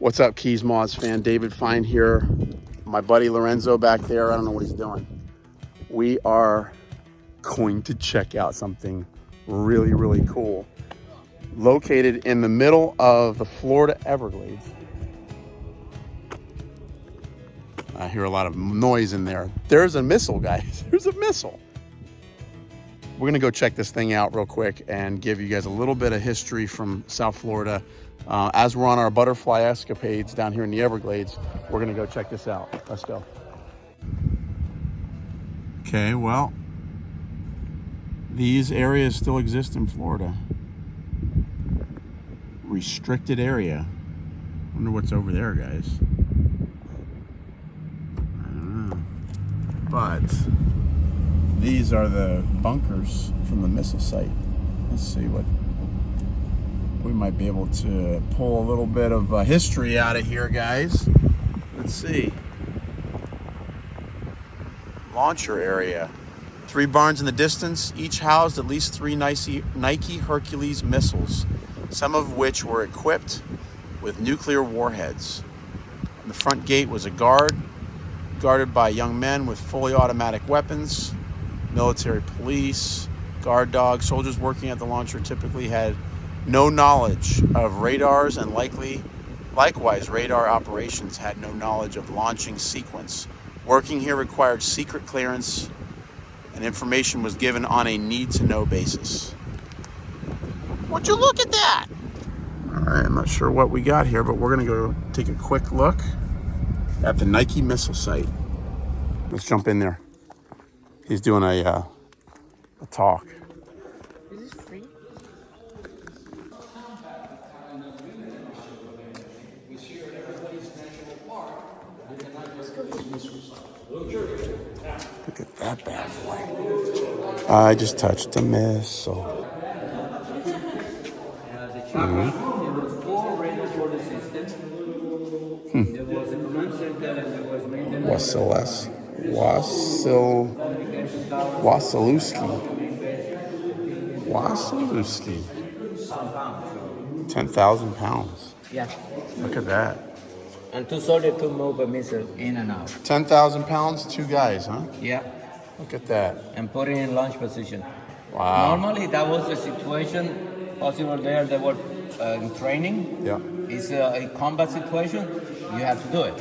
What's up, Keys MOTHS fan? David Fine here. My buddy Lorenzo back there. I don't know what he's doing. We are going to check out something really, really cool. Located in the middle of the Florida Everglades. I hear a lot of noise in there. There's a missile, guys. There's a missile. We're gonna go check this thing out real quick and give you guys a little bit of history from South Florida. As we're on our butterfly escapades down here in the Everglades, we're gonna go check this out. Let's go. Okay, well, these areas still exist in Florida. Restricted area. Wonder what's over there, guys. I don't know. But these are the bunkers from the missile site. Let's see what we might be able to pull a little bit of history out of here, guys. Let's see. Launcher area. 3 barns in the distance, each housed at least 3 Nike Hercules missiles, some of which were equipped with nuclear warheads. On the front gate was a guard, guarded by young men with fully automatic weapons, military police, guard dogs. Soldiers working at the launcher typically had no knowledge of radars, and likewise radar operations had no knowledge of launching sequence. Working here required secret clearance, and information was given on a need-to-know basis. Would you look at that? All right, I'm not sure what we got here, but we're gonna go take a quick look at the Nike missile site. Let's jump in there. He's doing a talk. Is this free? Look at that bad boy. I just touched a missile. There was 4 radar for the system. There was a command center and there was maintenance. Wasilewski. 10,000 pounds. Yeah. Look at that. And 2 soldiers to move a missile in and out. 10,000 pounds, 2 guys, huh? Yeah. Look at that. And put it in launch position. Wow. Normally that was the situation possible there. They were in training. Yeah. It's a combat situation. You have to do it.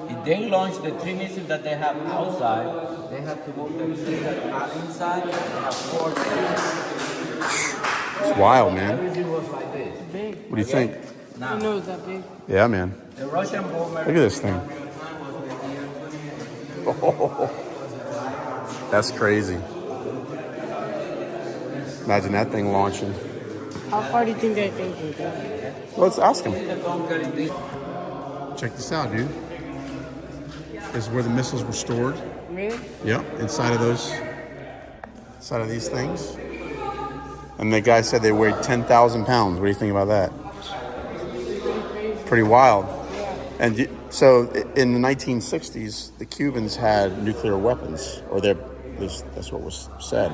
If they launch the 3 missiles that they have outside, they have to move the 3 that are inside. They have 4. It's wild, man. Everything was like this. Big. What do you think? Now, You know it's that big. Yeah, man. the Russian bomber. Look at this thing. That's crazy. Imagine that thing launching. How far do you think that thing can go? Let's ask him. The bunker in this. Check this out, dude. This is where the missiles were stored. Really? Yep, inside of these things. And the guy said they weighed 10,000 pounds. What do you think about that? Pretty wild. And so in the 1960s, the Cubans had nuclear weapons, or that's what was said.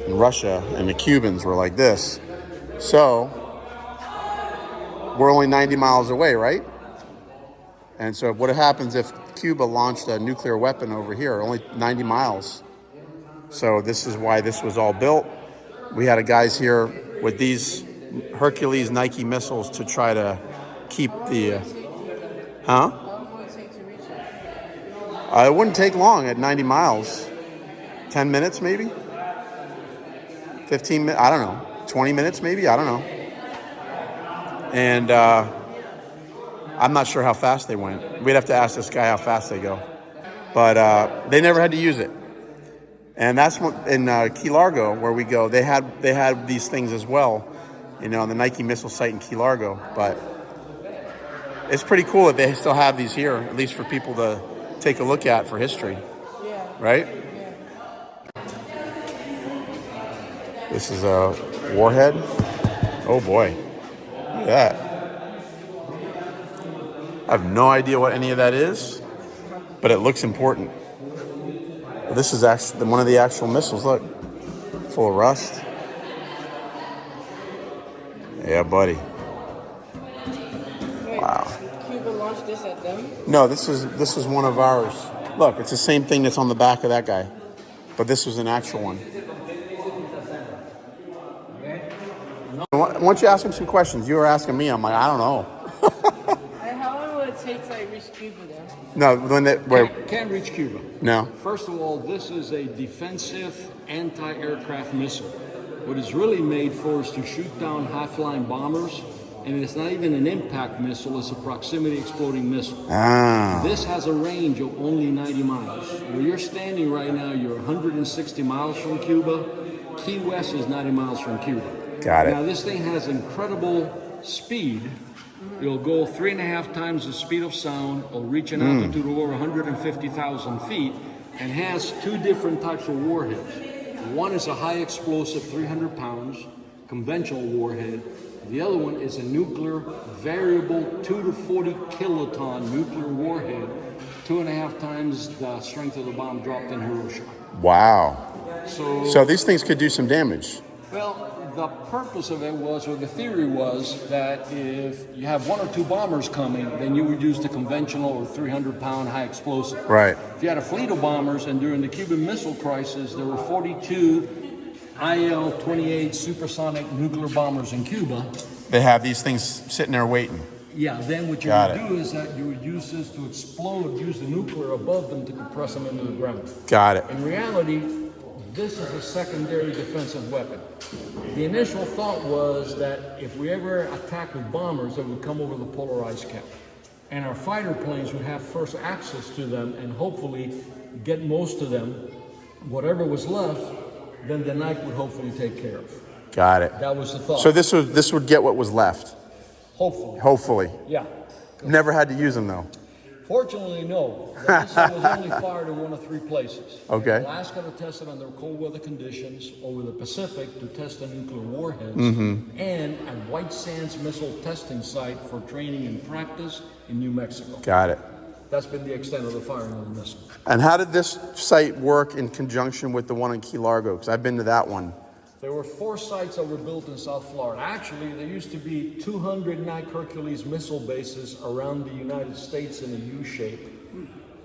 In Russia, and the Cubans were like this. So we're only 90 miles away, right? And so what happens if Cuba launched a nuclear weapon over here, only 90 miles? So this is why this was all built. We had guys here with these Hercules Nike missiles to try to keep the, How long will it take to reach it? it wouldn't take long at 90 miles. 10 minutes maybe? 15 minutes, I don't know. 20 minutes maybe, I don't know. And I'm not sure how fast they went. We'd have to ask this guy how fast they go. But they never had to use it. And that's what, in Key Largo, where we go, they had these things as well, you know, on the Nike missile site in Key Largo. But it's pretty cool that they still have these here, at least for people to take a look at for history. Yeah. Right? Yeah. This is a warhead. Oh boy, look at that. I have no idea what any of that is, but it looks important. This is actually one of the actual missiles. Look, full of rust. Yeah, buddy. Wait, Wow. Cuba launch this at them? No, this is one of ours. Look, it's the same thing that's on the back of that guy, but this was an actual one. Why don't you ask him some questions? You were asking me. I'm like, I don't know. And how long will it take to like reach Cuba then? No, when that Can't reach Cuba. no. First of all, this is a defensive anti-aircraft missile. What it's really made for is to shoot down high-flying bombers, and it's not even an impact missile, it's a proximity exploding missile. Ah, This has a range of only 90 miles. Where you're standing right now, you're 160 miles from Cuba. Key West is 90 miles from Cuba. got Now, it. this thing has incredible speed. It'll go 3.5 times the speed of sound. It'll reach an altitude of over 150,000 feet and has two different types of warheads. One is a high explosive, 300 pounds, conventional warhead. The other one is a nuclear variable 2 to 40 kiloton nuclear warhead, 2.5 times the strength of the bomb dropped in Hiroshima. Wow. So these things could do some damage. well, the purpose of it was, or the theory was, that if you have 1 or 2 bombers coming, then you would use the conventional or 300-pound high explosive. Right. If you had a fleet of bombers, and during the Cuban Missile Crisis, there were 42 IL-28 supersonic nuclear bombers in Cuba. They have these things sitting there waiting. Yeah, then what you Got would it. do is that you would use this to explode, use the nuclear above them to compress them into the ground. Got it. In reality, this is a secondary defensive weapon. The initial thought was that if we ever attacked with bombers, they would come over the polar ice cap. And our fighter planes would have first access to them and hopefully get most of them. Whatever was left, then the night would hopefully take care of. Got it. That was the thought. So this would get what was left. Hopefully. Hopefully. Yeah. Never had to use them though. Fortunately, no. The missile was only fired in 1 of 3 places. Okay. In Alaska to test it under cold weather conditions, over the Pacific to test the nuclear warheads, Mm-hmm. and at White Sands Missile Testing Site for training and practice in New Mexico. Got it. That's been the extent of the firing of the missile. And how did this site work in conjunction with the one in Key Largo? Because I've been to that one. There were 4 sites that were built in South Florida. Actually, there used to be 200 Nike Hercules missile bases around the United States in a U shape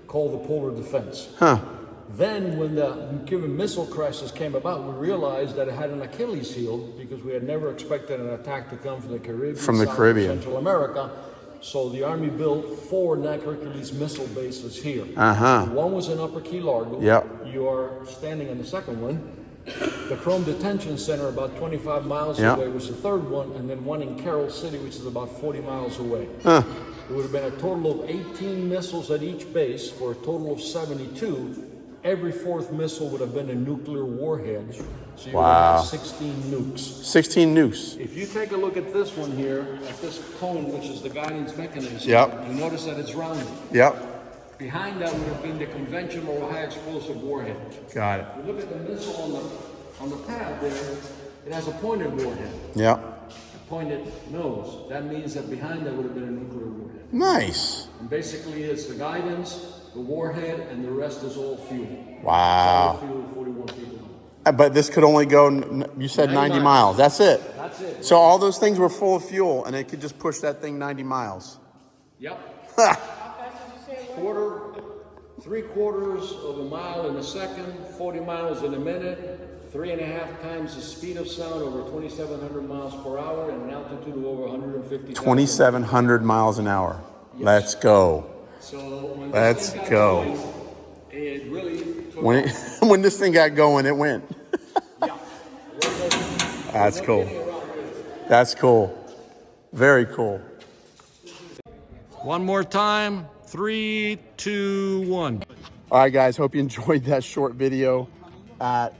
called the Polar Defense. Huh. Then, when the Cuban Missile Crisis came about, we realized that it had an Achilles heel because we had never expected an attack to come from the Caribbean, From the South Caribbean. and Central America. So the Army built 4 Nike Hercules missile bases here. Uh-huh. One was in Upper Key Largo. Yep. You are standing on the second one. The Chrome Detention Center, about 25 miles Yeah. away, was the third one, and then one in Carroll City, which is about 40 miles away. Huh. It would have been a total of 18 missiles at each base for a total of 72. Every 4th missile would have been a nuclear warhead. So you would Wow. have 16 nukes. 16 nukes. If you take a look at this one here, at this cone, which is the guidance mechanism, Yep. you notice that it's rounded. Yep. Behind that would have been the conventional high explosive warhead. Got it. If you look at the missile on the pad there, it has a pointed warhead, Yep. a pointed nose. That means that behind that would have been a nuclear warhead. Nice. And basically it's the guidance, the warhead, and the rest is all fuel. Wow. Solid fuel, 41 feet long. But this could only go, you said 90 miles. That's it. That's it. So all those things were full of fuel and it could just push that thing 90 miles. Yep. Ha! 3/4 of a mile in a second, 40 miles in a minute, 3.5 times the speed of sound, over 2,700 miles per hour, and an altitude of over 150,000. 2,700 miles an hour. Let's go. So when Let's this thing got go. going, it really took When, off. when this thing got going, it went. Yeah. That's cool. That's cool. Very cool. One more time. 3, 2, 1. All right, guys. Hope you enjoyed that short video at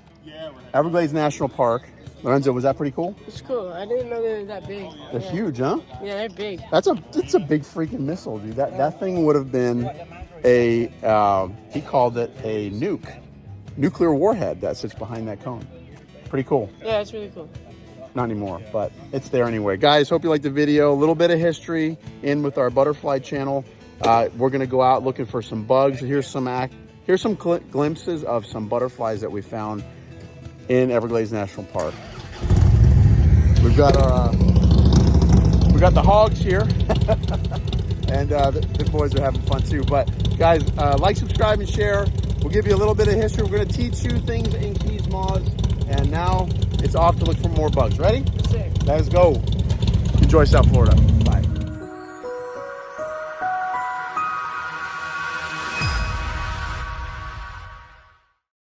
Everglades National Park. Lorenzo, was that pretty cool? It's cool. I didn't know they were that big. They're Yeah. huge, huh? Yeah, they're big. It's a big freaking missile, dude. That thing would have been a he called it a nuclear warhead that sits behind that cone. Pretty cool. Yeah, it's really cool. Not anymore, but it's there anyway. Guys, hope you liked the video. A little bit of history in with our butterfly channel. We're gonna go out looking for some bugs. Here's some glimpses of some butterflies that we found in Everglades National Park. We got the hogs here. and the boys are having fun too. But guys, like, subscribe, and share. We'll give you a little bit of history. We're going to teach you things in Keys Moths, and now it's off to look for more bugs. Ready? Sick. Let's go. Enjoy South Florida. Bye.